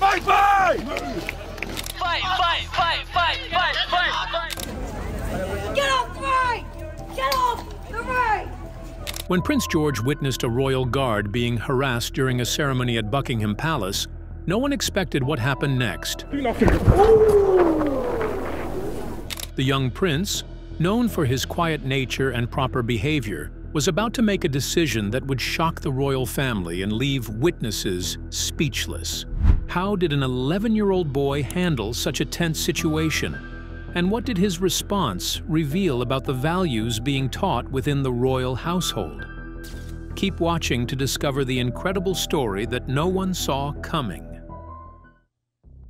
Fight! Fight! Fight! Fight! Fight! Fight! Fight! Fight! Fight! Get off the right! Get off the right! When Prince George witnessed a royal guard being harassed during a ceremony at Buckingham Palace, no one expected what happened next. The young prince, known for his quiet nature and proper behavior, was about to make a decision that would shock the royal family and leave witnesses speechless. How did an 11-year-old boy handle such a tense situation? And what did his response reveal about the values being taught within the royal household? Keep watching to discover the incredible story that no one saw coming.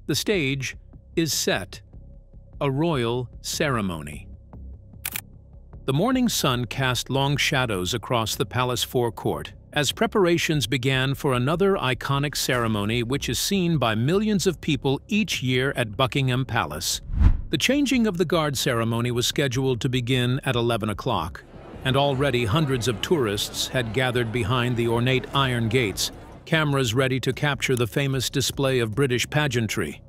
The stage is set. A royal ceremony. The morning sun cast long shadows across the palace forecourt as preparations began for another iconic ceremony which is seen by millions of people each year at Buckingham Palace. The changing of the guard ceremony was scheduled to begin at 11 o'clock, and already hundreds of tourists had gathered behind the ornate iron gates, cameras ready to capture the famous display of British pageantry.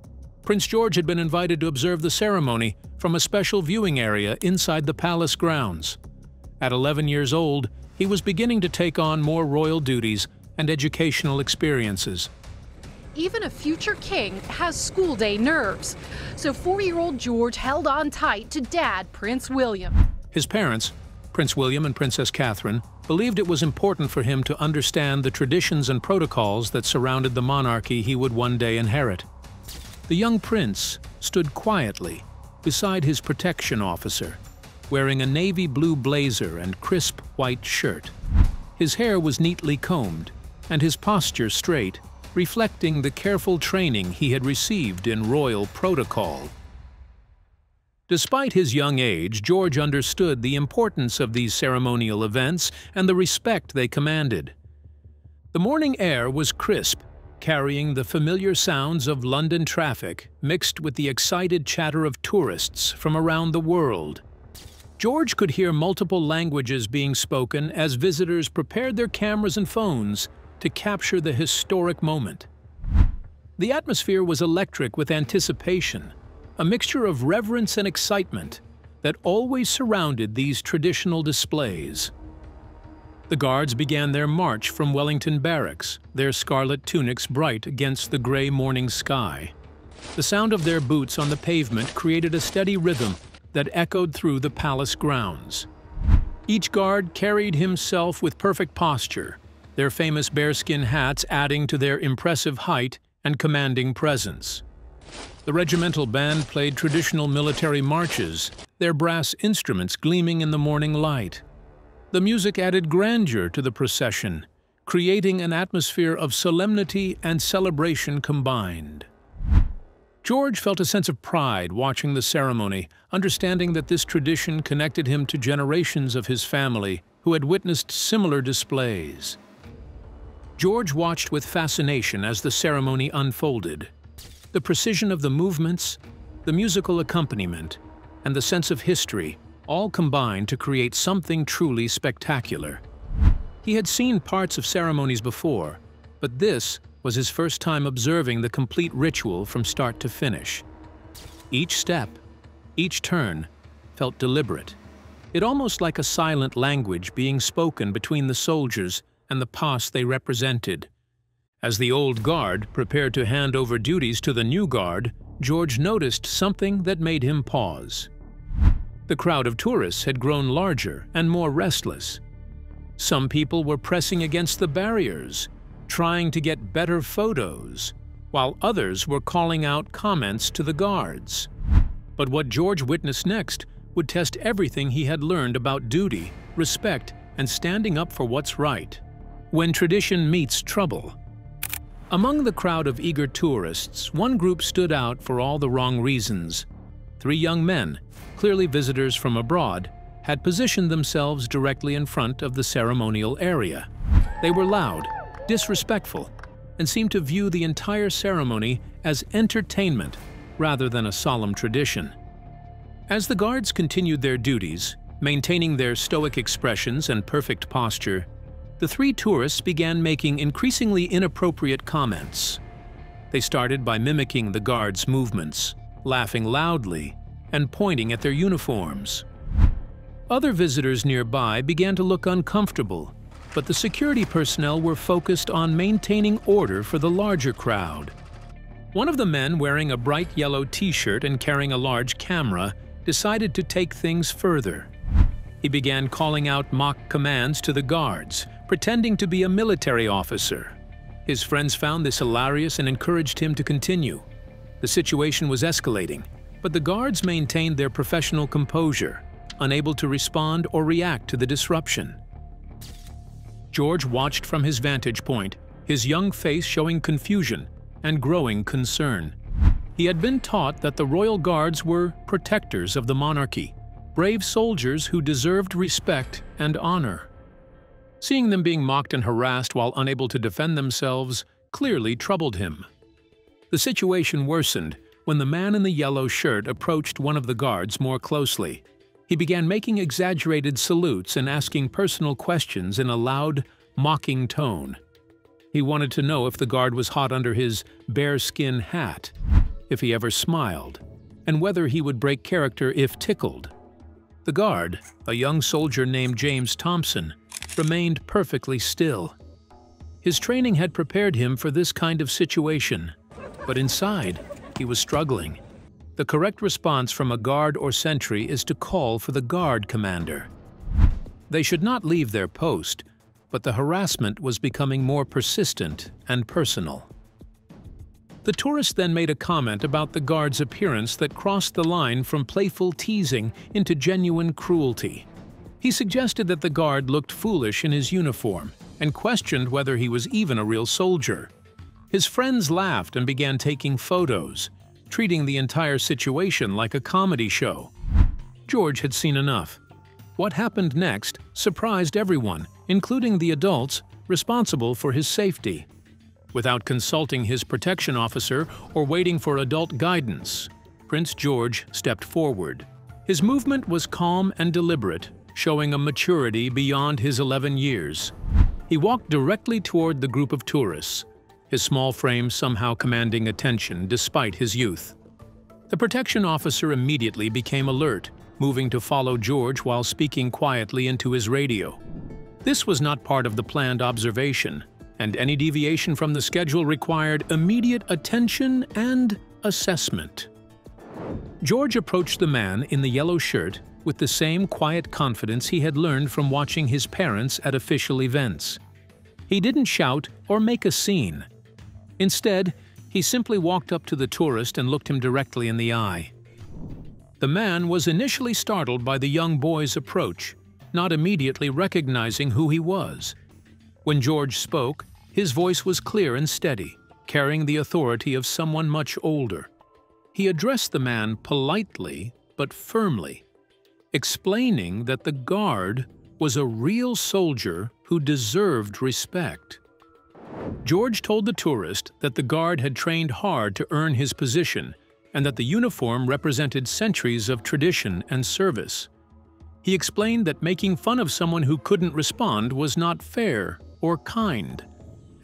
Prince George had been invited to observe the ceremony from a special viewing area inside the palace grounds. At 11 years old, he was beginning to take on more royal duties and educational experiences. Even a future king has school day nerves, so 4-year-old George held on tight to Dad, Prince William. His parents, Prince William and Princess Catherine, believed it was important for him to understand the traditions and protocols that surrounded the monarchy he would one day inherit. The young prince stood quietly beside his protection officer, wearing a navy blue blazer and crisp white shirt. His hair was neatly combed, and his posture straight, reflecting the careful training he had received in royal protocol. Despite his young age, George understood the importance of these ceremonial events and the respect they commanded. The morning air was crisp, carrying the familiar sounds of London traffic mixed with the excited chatter of tourists from around the world. George could hear multiple languages being spoken as visitors prepared their cameras and phones to capture the historic moment. The atmosphere was electric with anticipation, a mixture of reverence and excitement that always surrounded these traditional displays. The guards began their march from Wellington Barracks, their scarlet tunics bright against the gray morning sky. The sound of their boots on the pavement created a steady rhythm that echoed through the palace grounds. Each guard carried himself with perfect posture, their famous bearskin hats adding to their impressive height and commanding presence. The regimental band played traditional military marches, their brass instruments gleaming in the morning light. The music added grandeur to the procession, creating an atmosphere of solemnity and celebration combined. George felt a sense of pride watching the ceremony, understanding that this tradition connected him to generations of his family who had witnessed similar displays. George watched with fascination as the ceremony unfolded. The precision of the movements, the musical accompaniment, and the sense of history all combined to create something truly spectacular. He had seen parts of ceremonies before, but this was his first time observing the complete ritual from start to finish. Each step, each turn, felt deliberate. It almost like a silent language being spoken between the soldiers and the past they represented. As the old guard prepared to hand over duties to the new guard, George noticed something that made him pause. The crowd of tourists had grown larger and more restless. Some people were pressing against the barriers, trying to get better photos, while others were calling out comments to the guards. But what George witnessed next would test everything he had learned about duty, respect, and standing up for what's right. When tradition meets trouble. Among the crowd of eager tourists, one group stood out for all the wrong reasons. 3 young men, clearly visitors from abroad, had positioned themselves directly in front of the ceremonial area. They were loud, disrespectful, and seemed to view the entire ceremony as entertainment rather than a solemn tradition. As the guards continued their duties, maintaining their stoic expressions and perfect posture, the 3 tourists began making increasingly inappropriate comments. They started by mimicking the guards' movements, laughing loudly, and pointing at their uniforms. Other visitors nearby began to look uncomfortable, but the security personnel were focused on maintaining order for the larger crowd. One of the men, wearing a bright yellow t-shirt and carrying a large camera, decided to take things further. He began calling out mock commands to the guards, pretending to be a military officer. His friends found this hilarious and encouraged him to continue. The situation was escalating, but the guards maintained their professional composure, unable to respond or react to the disruption. George watched from his vantage point, his young face showing confusion and growing concern. He had been taught that the royal guards were protectors of the monarchy, brave soldiers who deserved respect and honor. Seeing them being mocked and harassed while unable to defend themselves clearly troubled him. The situation worsened when the man in the yellow shirt approached one of the guards more closely. He began making exaggerated salutes and asking personal questions in a loud, mocking tone. He wanted to know if the guard was hot under his bearskin hat, if he ever smiled, and whether he would break character if tickled. The guard, a young soldier named James Thompson, remained perfectly still. His training had prepared him for this kind of situation, but inside, he was struggling. The correct response from a guard or sentry is to call for the guard commander. They should not leave their post, but the harassment was becoming more persistent and personal. The tourist then made a comment about the guard's appearance that crossed the line from playful teasing into genuine cruelty. He suggested that the guard looked foolish in his uniform and questioned whether he was even a real soldier. His friends laughed and began taking photos, treating the entire situation like a comedy show. George had seen enough. What happened next surprised everyone, including the adults responsible for his safety. Without consulting his protection officer or waiting for adult guidance, Prince George stepped forward. His movement was calm and deliberate, showing a maturity beyond his 11 years. He walked directly toward the group of tourists, his small frame somehow commanding attention despite his youth. The protection officer immediately became alert, moving to follow George while speaking quietly into his radio. This was not part of the planned observation, and any deviation from the schedule required immediate attention and assessment. George approached the man in the yellow shirt with the same quiet confidence he had learned from watching his parents at official events. He didn't shout or make a scene. Instead, he simply walked up to the tourist and looked him directly in the eye. The man was initially startled by the young boy's approach, not immediately recognizing who he was. When George spoke, his voice was clear and steady, carrying the authority of someone much older. He addressed the man politely but firmly, explaining that the guard was a real soldier who deserved respect. George told the tourist that the guard had trained hard to earn his position and that the uniform represented centuries of tradition and service. He explained that making fun of someone who couldn't respond was not fair or kind,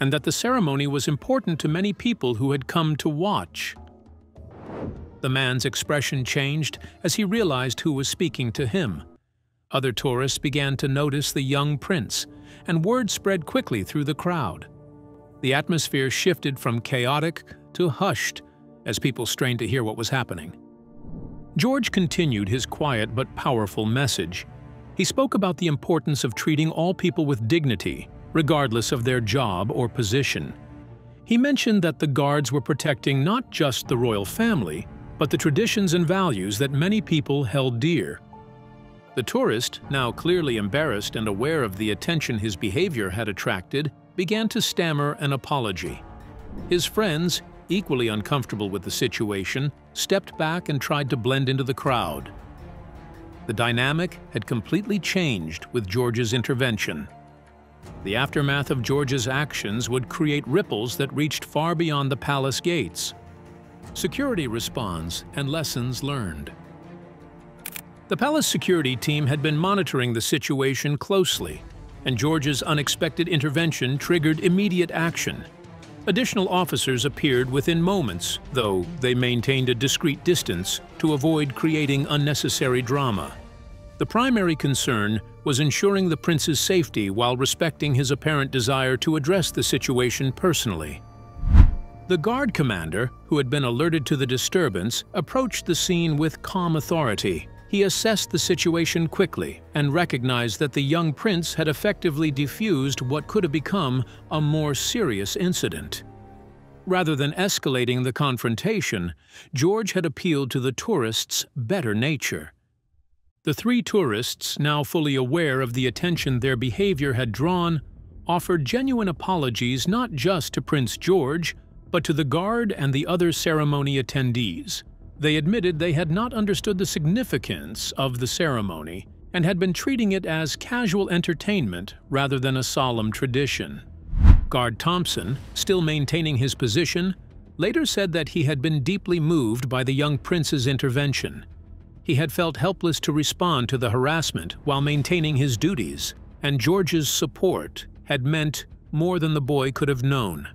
and that the ceremony was important to many people who had come to watch. The man's expression changed as he realized who was speaking to him. Other tourists began to notice the young prince, and word spread quickly through the crowd. The atmosphere shifted from chaotic to hushed as people strained to hear what was happening. George continued his quiet but powerful message. He spoke about the importance of treating all people with dignity, regardless of their job or position. He mentioned that the guards were protecting not just the royal family, but the traditions and values that many people held dear. The tourist, now clearly embarrassed and aware of the attention his behavior had attracted, began to stammer an apology. His friends, equally uncomfortable with the situation, stepped back and tried to blend into the crowd. The dynamic had completely changed with George's intervention. The aftermath of George's actions would create ripples that reached far beyond the palace gates. Security response and lessons learned. The palace security team had been monitoring the situation closely, and George's unexpected intervention triggered immediate action. Additional officers appeared within moments, though they maintained a discreet distance to avoid creating unnecessary drama. The primary concern was ensuring the prince's safety while respecting his apparent desire to address the situation personally. The guard commander, who had been alerted to the disturbance, approached the scene with calm authority. He assessed the situation quickly and recognized that the young prince had effectively defused what could have become a more serious incident. Rather than escalating the confrontation, George had appealed to the tourists' better nature. The three tourists, now fully aware of the attention their behavior had drawn, offered genuine apologies not just to Prince George, but to the guard and the other ceremony attendees. They admitted they had not understood the significance of the ceremony and had been treating it as casual entertainment rather than a solemn tradition. Guard Thompson, still maintaining his position, later said that he had been deeply moved by the young prince's intervention. He had felt helpless to respond to the harassment while maintaining his duties, and George's support had meant more than the boy could have known.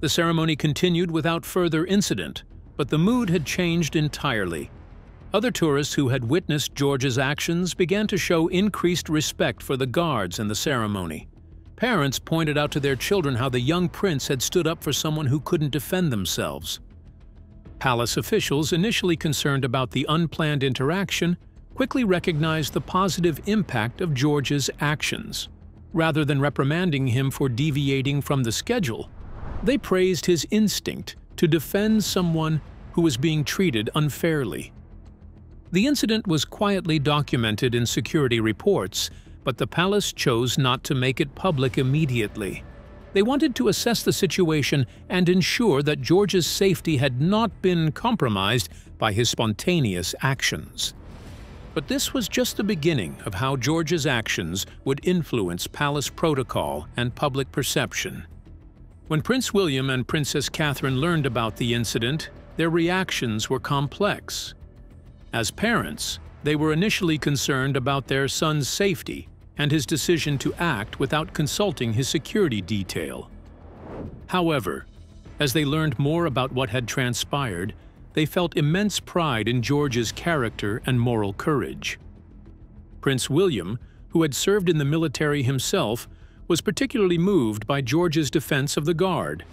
The ceremony continued without further incident, but the mood had changed entirely. Other tourists who had witnessed George's actions began to show increased respect for the guards and the ceremony. Parents pointed out to their children how the young prince had stood up for someone who couldn't defend themselves. Palace officials, initially concerned about the unplanned interaction, quickly recognized the positive impact of George's actions. Rather than reprimanding him for deviating from the schedule, they praised his instinct to defend someone who was being treated unfairly. The incident was quietly documented in security reports, but the palace chose not to make it public immediately. They wanted to assess the situation and ensure that George's safety had not been compromised by his spontaneous actions. But this was just the beginning of how George's actions would influence palace protocol and public perception. When Prince William and Princess Catherine learned about the incident, their reactions were complex. As parents, they were initially concerned about their son's safety and his decision to act without consulting his security detail. However, as they learned more about what had transpired, they felt immense pride in George's character and moral courage. Prince William, who had served in the military himself, was particularly moved by George's defense of the guard.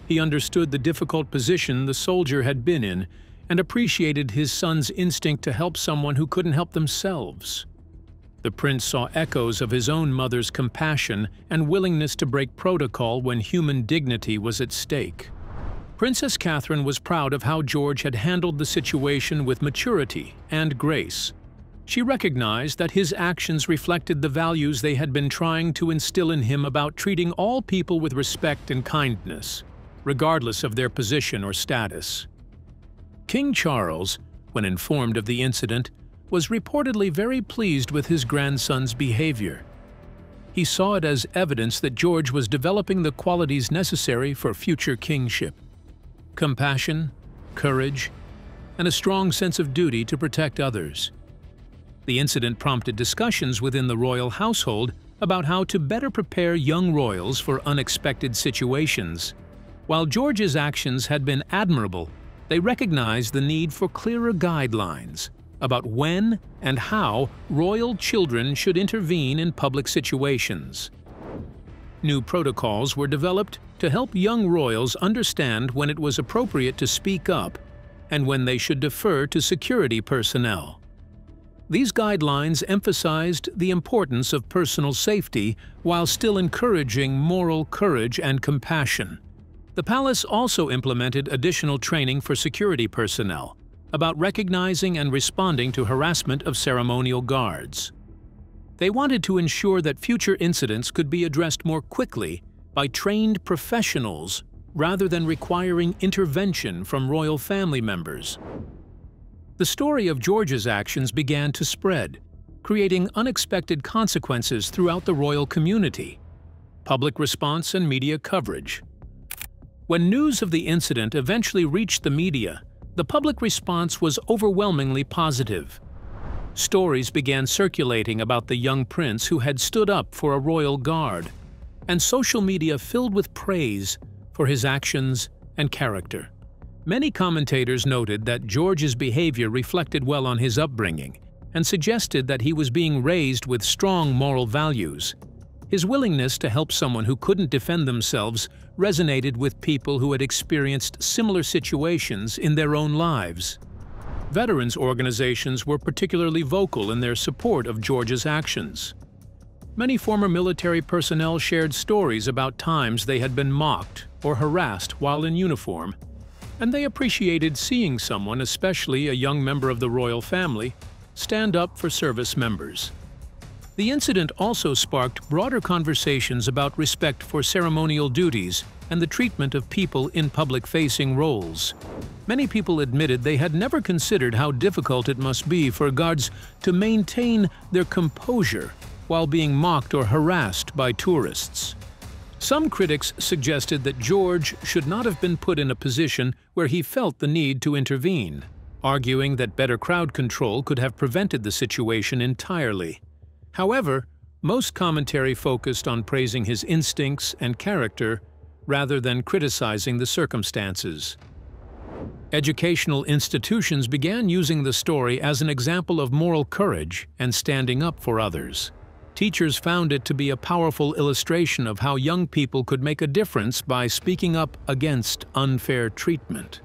He understood the difficult position the soldier had been in and appreciated his son's instinct to help someone who couldn't help themselves. The prince saw echoes of his own mother's compassion and willingness to break protocol when human dignity was at stake. Princess Catherine was proud of how George had handled the situation with maturity and grace. She recognized that his actions reflected the values they had been trying to instill in him about treating all people with respect and kindness, regardless of their position or status. King Charles, when informed of the incident, was reportedly very pleased with his grandson's behavior. He saw it as evidence that George was developing the qualities necessary for future kingship: compassion, courage, and a strong sense of duty to protect others. The incident prompted discussions within the royal household about how to better prepare young royals for unexpected situations. While George's actions had been admirable, they recognized the need for clearer guidelines about when and how royal children should intervene in public situations. New protocols were developed to help young royals understand when it was appropriate to speak up and when they should defer to security personnel. These guidelines emphasized the importance of personal safety while still encouraging moral courage and compassion. The palace also implemented additional training for security personnel about recognizing and responding to harassment of ceremonial guards. They wanted to ensure that future incidents could be addressed more quickly by trained professionals rather than requiring intervention from royal family members. The story of George's actions began to spread, creating unexpected consequences throughout the royal community. Public response and media coverage. When news of the incident eventually reached the media, the public response was overwhelmingly positive. Stories began circulating about the young prince who had stood up for a royal guard, and social media filled with praise for his actions and character. Many commentators noted that George's behavior reflected well on his upbringing and suggested that he was being raised with strong moral values. His willingness to help someone who couldn't defend themselves resonated with people who had experienced similar situations in their own lives. Veterans organizations were particularly vocal in their support of George's actions. Many former military personnel shared stories about times they had been mocked or harassed while in uniform, and they appreciated seeing someone, especially a young member of the royal family, stand up for service members. The incident also sparked broader conversations about respect for ceremonial duties and the treatment of people in public-facing roles. Many people admitted they had never considered how difficult it must be for guards to maintain their composure while being mocked or harassed by tourists. Some critics suggested that George should not have been put in a position where he felt the need to intervene, arguing that better crowd control could have prevented the situation entirely. However, most commentary focused on praising his instincts and character rather than criticizing the circumstances. Educational institutions began using the story as an example of moral courage and standing up for others. Teachers found it to be a powerful illustration of how young people could make a difference by speaking up against unfair treatment.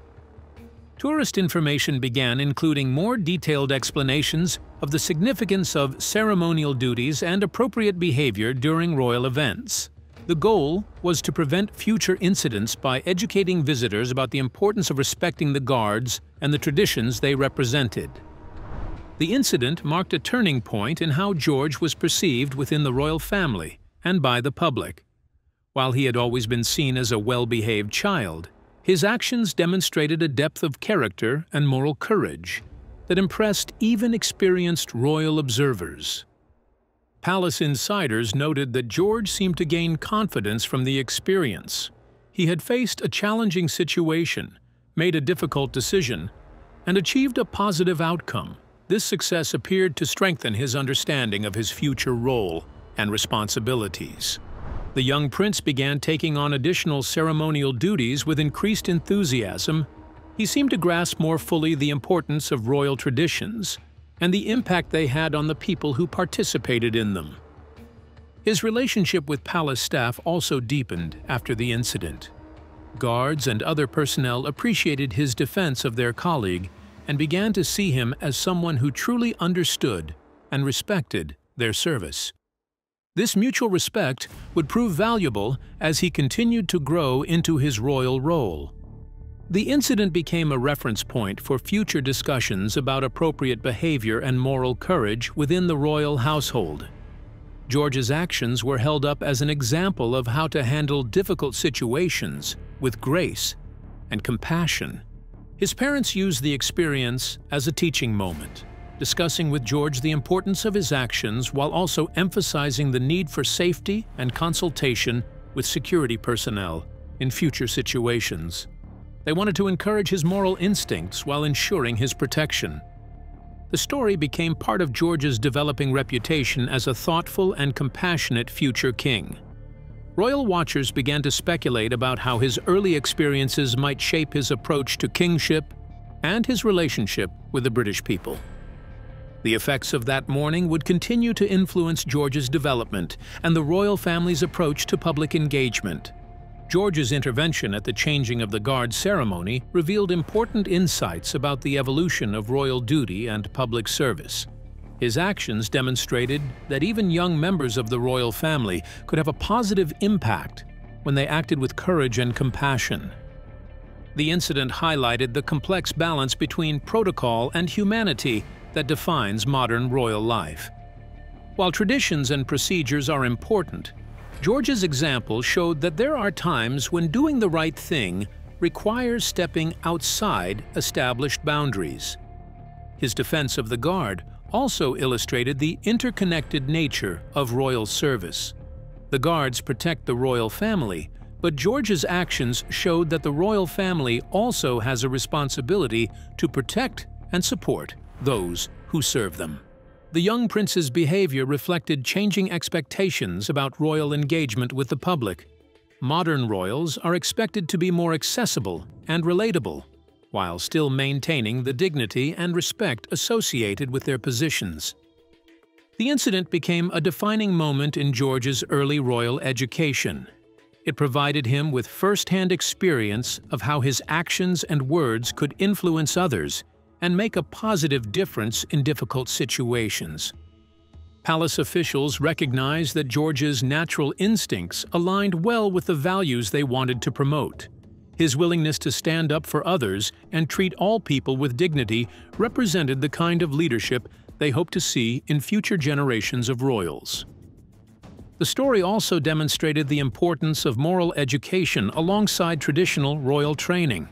Tourist information began including more detailed explanations of the significance of ceremonial duties and appropriate behavior during royal events. The goal was to prevent future incidents by educating visitors about the importance of respecting the guards and the traditions they represented. The incident marked a turning point in how George was perceived within the royal family and by the public. While he had always been seen as a well-behaved child, his actions demonstrated a depth of character and moral courage that impressed even experienced royal observers. Palace insiders noted that George seemed to gain confidence from the experience. He had faced a challenging situation, made a difficult decision, and achieved a positive outcome. This success appeared to strengthen his understanding of his future role and responsibilities. The young prince began taking on additional ceremonial duties with increased enthusiasm. He seemed to grasp more fully the importance of royal traditions and the impact they had on the people who participated in them. His relationship with palace staff also deepened after the incident. Guards and other personnel appreciated his defense of their colleague and began to see him as someone who truly understood and respected their service. This mutual respect would prove valuable as he continued to grow into his royal role. The incident became a reference point for future discussions about appropriate behavior and moral courage within the royal household. George's actions were held up as an example of how to handle difficult situations with grace and compassion. His parents used the experience as a teaching moment, discussing with George the importance of his actions while also emphasizing the need for safety and consultation with security personnel in future situations. They wanted to encourage his moral instincts while ensuring his protection. The story became part of George's developing reputation as a thoughtful and compassionate future king. Royal watchers began to speculate about how his early experiences might shape his approach to kingship and his relationship with the British people. The effects of that morning would continue to influence George's development and the royal family's approach to public engagement. George's intervention at the changing of the guard ceremony revealed important insights about the evolution of royal duty and public service. His actions demonstrated that even young members of the royal family could have a positive impact when they acted with courage and compassion. The incident highlighted the complex balance between protocol and humanity that defines modern royal life. While traditions and procedures are important, George's example showed that there are times when doing the right thing requires stepping outside established boundaries. His defense of the guard also illustrated the interconnected nature of royal service. The guards protect the royal family, but George's actions showed that the royal family also has a responsibility to protect and support those who serve them. The young prince's behavior reflected changing expectations about royal engagement with the public. modern royals are expected to be more accessible and relatable, while still maintaining the dignity and respect associated with their positions. The incident became a defining moment in George's early royal education. It provided him with first-hand experience of how his actions and words could influence others and make a positive difference in difficult situations. Palace officials recognized that George's natural instincts aligned well with the values they wanted to promote. His willingness to stand up for others and treat all people with dignity represented the kind of leadership they hoped to see in future generations of royals. The story also demonstrated the importance of moral education alongside traditional royal training.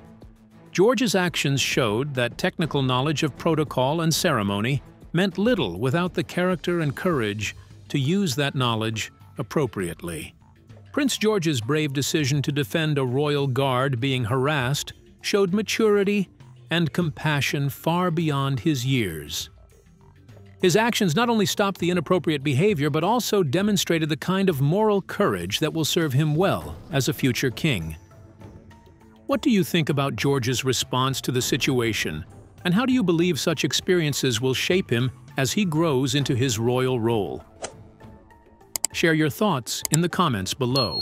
George's actions showed that technical knowledge of protocol and ceremony meant little without the character and courage to use that knowledge appropriately. Prince George's brave decision to defend a royal guard being harassed showed maturity and compassion far beyond his years. His actions not only stopped the inappropriate behavior but also demonstrated the kind of moral courage that will serve him well as a future king. What do you think about George's response to the situation, and how do you believe such experiences will shape him as he grows into his royal role? Share your thoughts in the comments below.